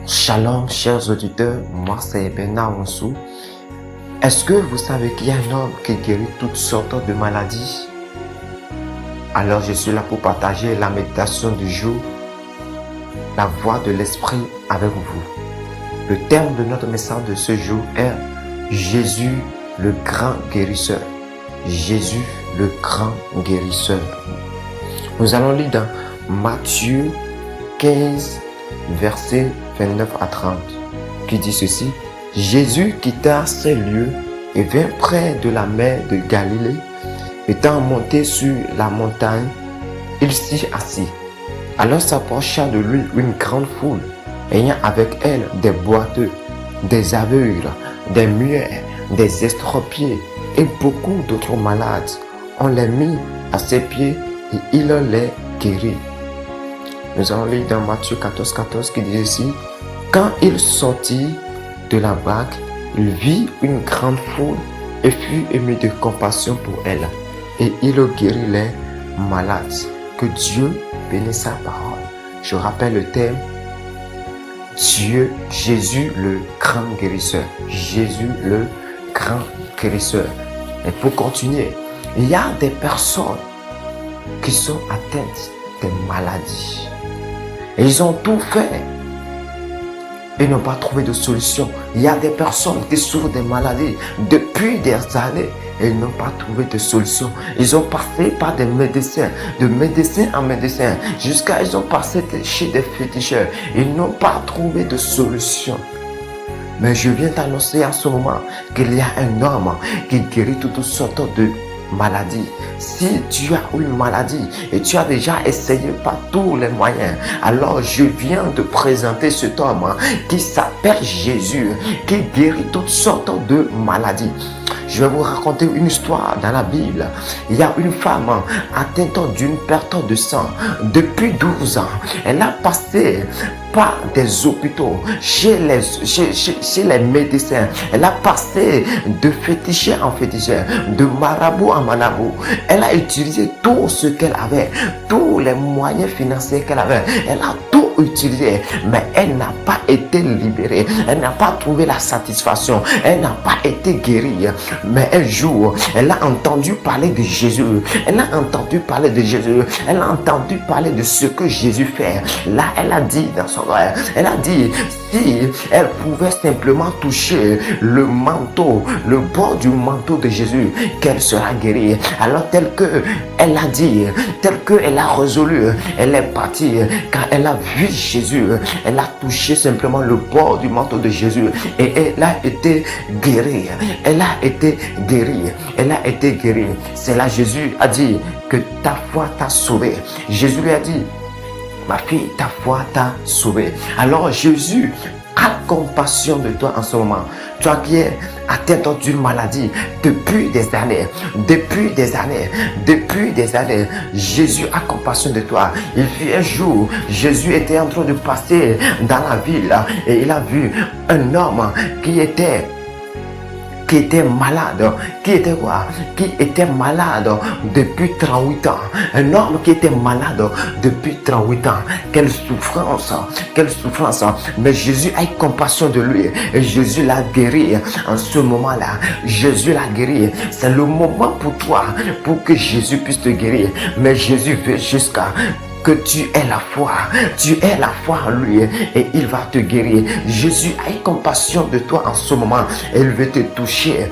Shalom, chers auditeurs, moi c'est Bernard Onsou. Est-ce que vous savez qu'il y a un homme qui guérit toutes sortes de maladies? Alors je suis là pour partager la méditation du jour, la voix de l'esprit avec vous. Le thème de notre message de ce jour est Jésus le grand guérisseur. Jésus le grand guérisseur. Nous allons lire dans Matthieu 15, versets 29 à 30, qui dit ceci. Jésus quitta ces lieux et vint près de la mer de Galilée. Étant monté sur la montagne, il s'y assit. Alors s'approcha de lui une grande foule, ayant avec elle des boiteux, des aveugles, des muets, des estropiés et beaucoup d'autres malades. On les mit à ses pieds et il les guérit. Nous allons lire dans Matthieu 14, 14 qui dit ici. Quand il sortit de la barque, il vit une grande foule et fut ému de compassion pour elle. Et il guérit les malades. Que Dieu bénisse sa parole. Je rappelle le thème. Dieu, Jésus le grand guérisseur. Jésus le grand guérisseur. Et pour continuer, il y a des personnes qui sont atteintes de maladies. Et ils ont tout fait. Ils n'ont pas trouvé de solution. Il y a des personnes qui souffrent de maladies depuis des années et ils n'ont pas trouvé de solution. Ils ont passé par des médecins, de médecin en médecin, jusqu'à ils ont passé chez des féticheurs. Ils n'ont pas trouvé de solution. Mais je viens t'annoncer en ce moment qu'il y a un homme qui guérit toutes sortes de maladies. Si tu as une maladie et tu as déjà essayé par tous les moyens, alors je viens de présenter cet homme qui s'appelle Jésus, qui guérit toutes sortes de maladies. Je vais vous raconter une histoire dans la Bible. Il y a une femme atteinte d'une perte de sang depuis 12 ans. Elle a passé par des hôpitaux, chez les médecins. Elle a passé de féticheur en féticheur, de marabout en marabout. Elle a utilisé tout ce qu'elle avait, tous les moyens financiers qu'elle avait. Elle a tout utilisé, mais elle n'a pas été libérée. Elle n'a pas trouvé la satisfaction. Elle n'a pas été guérie. Mais un jour, elle a entendu parler de Jésus. Elle a entendu parler de Jésus. Elle a entendu parler de ce que Jésus fait. Là, elle a dit dans son rêve, elle a dit, si elle pouvait simplement toucher le manteau, le bord du manteau de Jésus, qu'elle sera guérie. Alors, tel que elle a dit, tel que elle a résolu, elle est partie. Quand elle a vu Jésus, elle a touché simplement le bord du manteau de Jésus et elle a été guérie. Elle a été guérie. Elle a été guérie. C'est là Jésus a dit que ta foi t'a sauvé. Jésus lui a dit, ma fille, ta foi t'a sauvé. Alors Jésus a compassion de toi en ce moment. Toi qui es atteint d'une maladie depuis des années, Jésus a compassion de toi. Il fut un jour, Jésus était en train de passer dans la ville et il a vu un homme qui était malade. Qui était malade depuis 38 ans. Un homme qui était malade depuis 38 ans. Quelle souffrance. Mais Jésus a eu compassion de lui. Et Jésus l'a guéri. En ce moment-là, Jésus l'a guéri. C'est le moment pour toi, pour que Jésus puisse te guérir. Mais Jésus veut jusqu'à que tu aies la foi en lui et il va te guérir. Jésus a compassion de toi en ce moment. Il veut te toucher.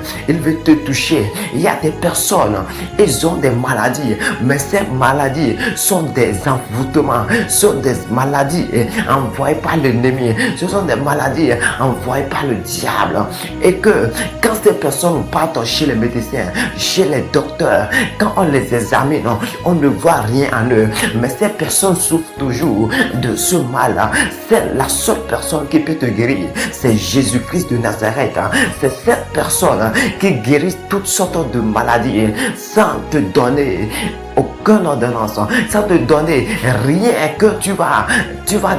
Il y a des personnes, ils ont des maladies, mais ces maladies sont des envoûtements, sont des maladies envoyées par l'ennemi. Ce sont des maladies envoyées par le diable. Et que quand ces personnes partent chez les médecins, chez les docteurs, quand on les examine, on ne voit rien en eux. Mais ces personnes souffrent toujours de ce mal. C'est la seule personne qui peut te guérir. C'est Jésus-Christ de Nazareth. C'est cette personne qui guérit toutes sortes de maladies sans te donner aucune ordonnance, sans te donner rien que tu vas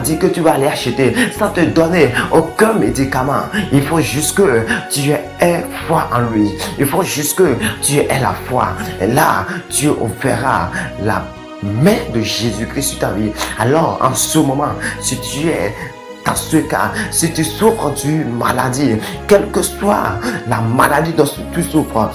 dire que tu vas aller acheter, sans te donner aucun médicament. Il faut juste que tu aies foi en lui. Il faut juste que tu aies la foi. Et là, Dieu verra la main de Jésus-Christ sur ta vie. Alors, en ce moment, si tu es dans ce cas, si tu souffres d'une maladie, quelle que soit la maladie dont tu souffres,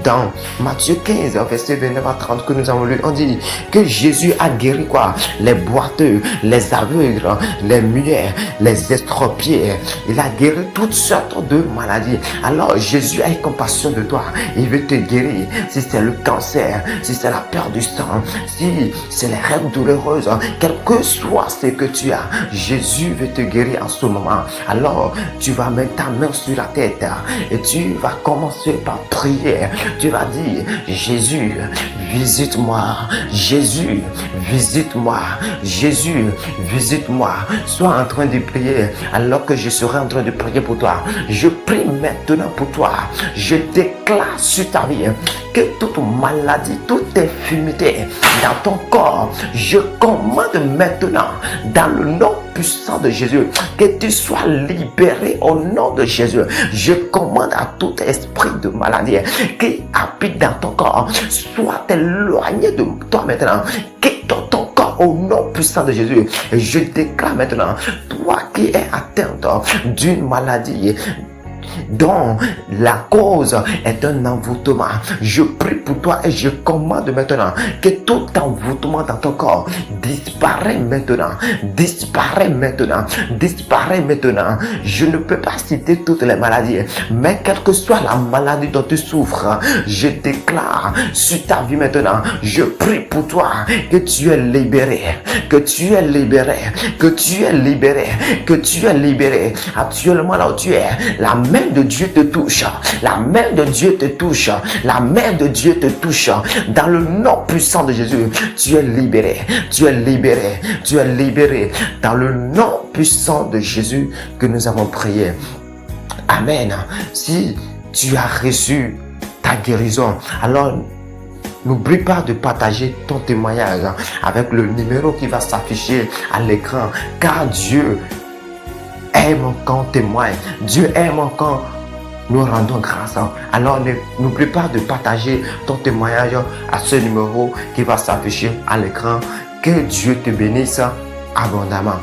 dans Matthieu 15, verset 29 à 30 que nous avons lu, on dit que Jésus a guéri quoi? Les boiteux, les aveugles, les muets, les estropiés. Il a guéri toutes sortes de maladies. Alors Jésus a compassion de toi. Il veut te guérir. Si c'est le cancer, si c'est la perte du sang, si c'est les règles douloureuses, quel que soit ce que tu as, Jésus veut te guérir en ce moment. Alors tu vas mettre ta main sur la tête et tu vas commencer par prier. Tu vas dire, Jésus, visite-moi. Jésus, visite-moi. Jésus, visite-moi. Sois en train de prier alors que je serai en train de prier pour toi. Je prie maintenant pour toi. Je déclare sur ta vie que toute maladie, toute infirmité dans ton corps, je commande maintenant dans le nom puissant de Jésus que tu sois libéré au nom de Jésus. Je commande à tout esprit de maladie qui habite dans ton corps, soit éloigné de toi maintenant. Quitte ton corps au nom puissant de Jésus. Et je déclare maintenant, toi qui es atteinte d'une maladie dont la cause est un envoûtement, je prie pour toi et je commande maintenant que tout envoûtement dans ton corps disparaît maintenant, disparaît maintenant, disparaît maintenant. Je ne peux pas citer toutes les maladies, mais quelle que soit la maladie dont tu souffres, je déclare sur ta vie maintenant, je prie pour toi que tu es libéré, que tu es libéré, que tu es libéré, que tu es libéré. Actuellement là où tu es, la main de Dieu te touche, la main de Dieu te touche, la main de Dieu te touche. Dans le nom puissant de Jésus, tu es libéré, tu es libéré, tu es libéré. Dans le nom puissant de Jésus que nous avons prié. Amen. Si tu as reçu ta guérison, alors n'oublie pas de partager ton témoignage avec le numéro qui va s'afficher à l'écran, car Dieu aime quand on témoigne. Dieu aime quand nous rendons grâce. Alors n'oublie pas de partager ton témoignage à ce numéro qui va s'afficher à l'écran. Que Dieu te bénisse abondamment.